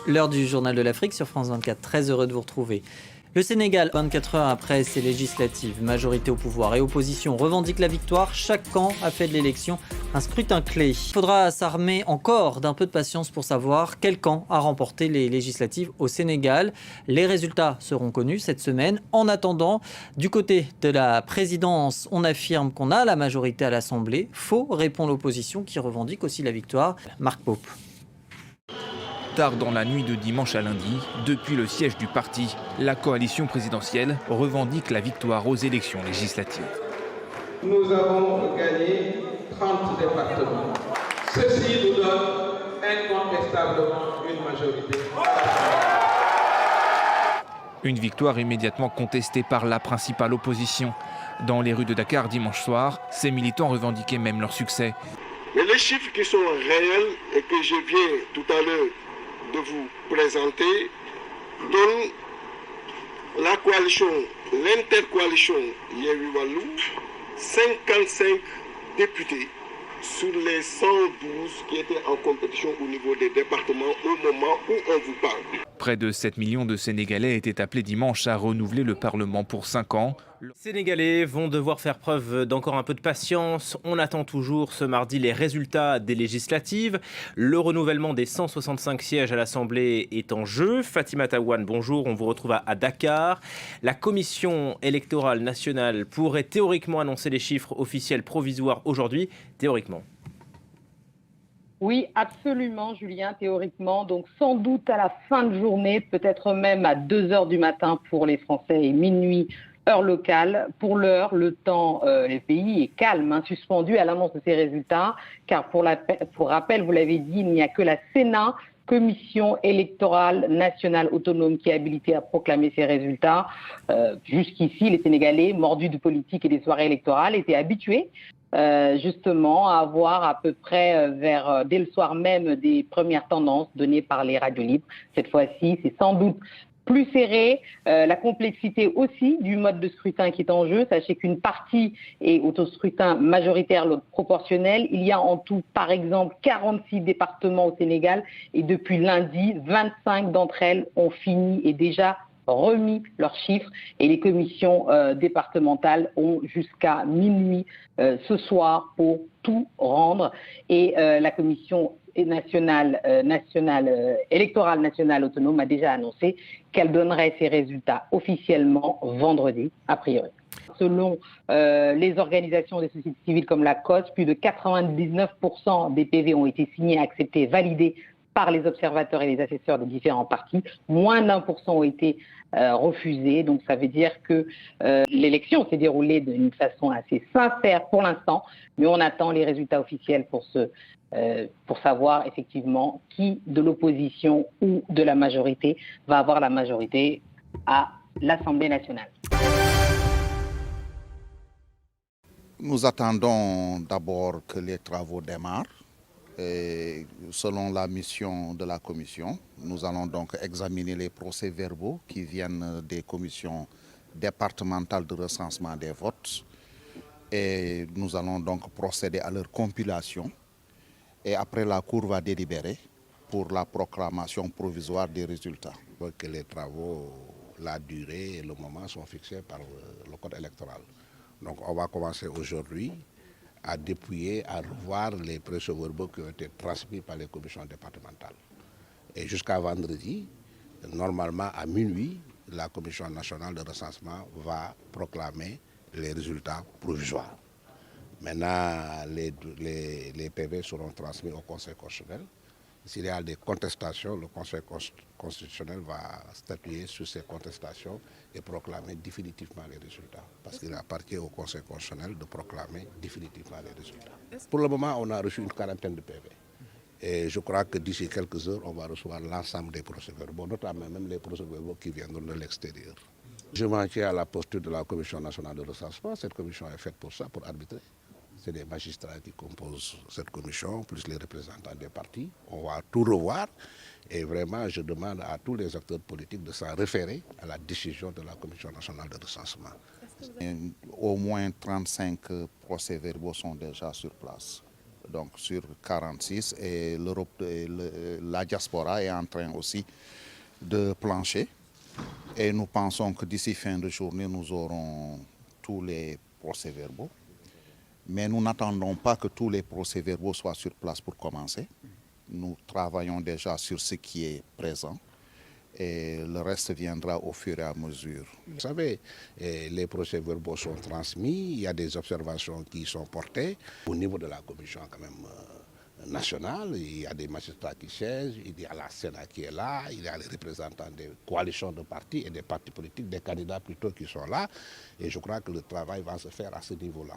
L'heure du journal de l'Afrique sur France 24, très heureux de vous retrouver. Le Sénégal, 24 heures après ses législatives, majorité au pouvoir et opposition revendique la victoire. Chaque camp a fait de l'élection un scrutin clé. Il faudra s'armer encore d'un peu de patience pour savoir quel camp a remporté les législatives au Sénégal. Les résultats seront connus cette semaine. En attendant, du côté de la présidence, on affirme qu'on a la majorité à l'Assemblée. Faux, répond l'opposition qui revendique aussi la victoire. Marc Pope. Tard dans la nuit de dimanche à lundi, depuis le siège du parti, la coalition présidentielle revendique la victoire aux élections législatives. Nous avons gagné 30 départements. Ceci nous donne incontestablement une majorité. Une victoire immédiatement contestée par la principale opposition. Dans les rues de Dakar dimanche soir, ces militants revendiquaient même leur succès. Mais les chiffres qui sont réels et que je viens tout à l'heure de vous présenter donne la coalition, l'intercoalition Yewwi Wallu, 55 députés sur les 112 qui étaient en compétition au niveau des départements au moment où on vous parle. Près de 7 millions de Sénégalais étaient appelés dimanche à renouveler le Parlement pour 5 ans. Les Sénégalais vont devoir faire preuve d'encore un peu de patience. On attend toujours ce mardi les résultats des législatives. Le renouvellement des 165 sièges à l'Assemblée est en jeu. Fatima Taouane, bonjour, on vous retrouve à Dakar. La Commission électorale nationale pourrait théoriquement annoncer les chiffres officiels provisoires aujourd'hui. Théoriquement. Oui, absolument, Julien, théoriquement. Donc, sans doute à la fin de journée, peut-être même à 2 heures du matin pour les Français et minuit, heure locale. Pour l'heure, le temps, le pays est calme, suspendu à l'annonce de ces résultats. Car pour rappel, vous l'avez dit, il n'y a que la Sénat, Commission électorale nationale autonome, qui est habilitée à proclamer ces résultats. Jusqu'ici, les Sénégalais, mordus de politique et des soirées électorales, étaient habitués justement à avoir à peu près dès le soir même des premières tendances données par les radios libres. Cette fois-ci, c'est sans doute plus serré. La complexité aussi du mode de scrutin qui est en jeu. Sachez qu'une partie est au scrutin majoritaire, l'autre proportionnel. Il y a en tout, par exemple, 46 départements au Sénégal et depuis lundi, 25 d'entre elles ont fini et déjà remis leurs chiffres et les commissions départementales ont jusqu'à minuit ce soir pour tout rendre et la commission électorale nationale autonome a déjà annoncé qu'elle donnerait ses résultats officiellement vendredi a priori. Selon les organisations des sociétés civiles comme la COS, plus de 99% des PV ont été signés, acceptés, validés par les observateurs et les assesseurs des différents partis. Moins d'1% ont été refusés. Donc ça veut dire que l'élection s'est déroulée d'une façon assez sincère pour l'instant, mais on attend les résultats officiels pour savoir effectivement qui de l'opposition ou de la majorité va avoir la majorité à l'Assemblée nationale. Nous attendons d'abord que les travaux démarrent. Et selon la mission de la commission, nous allons donc examiner les procès-verbaux qui viennent des commissions départementales de recensement des votes et nous allons donc procéder à leur compilation et après la Cour va délibérer pour la proclamation provisoire des résultats. Que les travaux, la durée et le moment sont fixés par le code électoral. Donc on va commencer aujourd'hui à dépouiller, à revoir les procès-verbaux qui ont été transmis par les commissions départementales. Et jusqu'à vendredi, normalement à minuit, la Commission nationale de recensement va proclamer les résultats provisoires. Maintenant, les PV seront transmis au Conseil constitutionnel. S'il y a des contestations, le Conseil constitutionnel va statuer sur ces contestations et proclamer définitivement les résultats. Parce qu'il appartient au Conseil constitutionnel de proclamer définitivement les résultats. Pour le moment, on a reçu une quarantaine de PV. Et je crois que d'ici quelques heures, on va recevoir l'ensemble des procès-verbaux, notamment même les procès-verbaux qui viendront de l'extérieur. Je m'en tiens à la posture de la Commission nationale de recensement. Cette commission est faite pour ça, pour arbitrer. C'est des magistrats qui composent cette commission, plus les représentants des partis. On va tout revoir et vraiment je demande à tous les acteurs politiques de s'en référer à la décision de la Commission nationale de recensement. Au moins 35 procès-verbaux sont déjà sur place. donc sur 46, et la diaspora est en train aussi de plancher. Et nous pensons que d'ici fin de journée, nous aurons tous les procès-verbaux. Mais nous n'attendons pas que tous les procès-verbaux soient sur place pour commencer. Nous travaillons déjà sur ce qui est présent. Et le reste viendra au fur et à mesure. Vous savez, les procès-verbaux sont transmis, il y a des observations qui sont portées. Au niveau de la commission quand même nationale, il y a des magistrats qui siègent, il y a la Sénat qui est là, il y a les représentants des coalitions de partis et des partis politiques, des candidats plutôt qui sont là. Et je crois que le travail va se faire à ce niveau-là.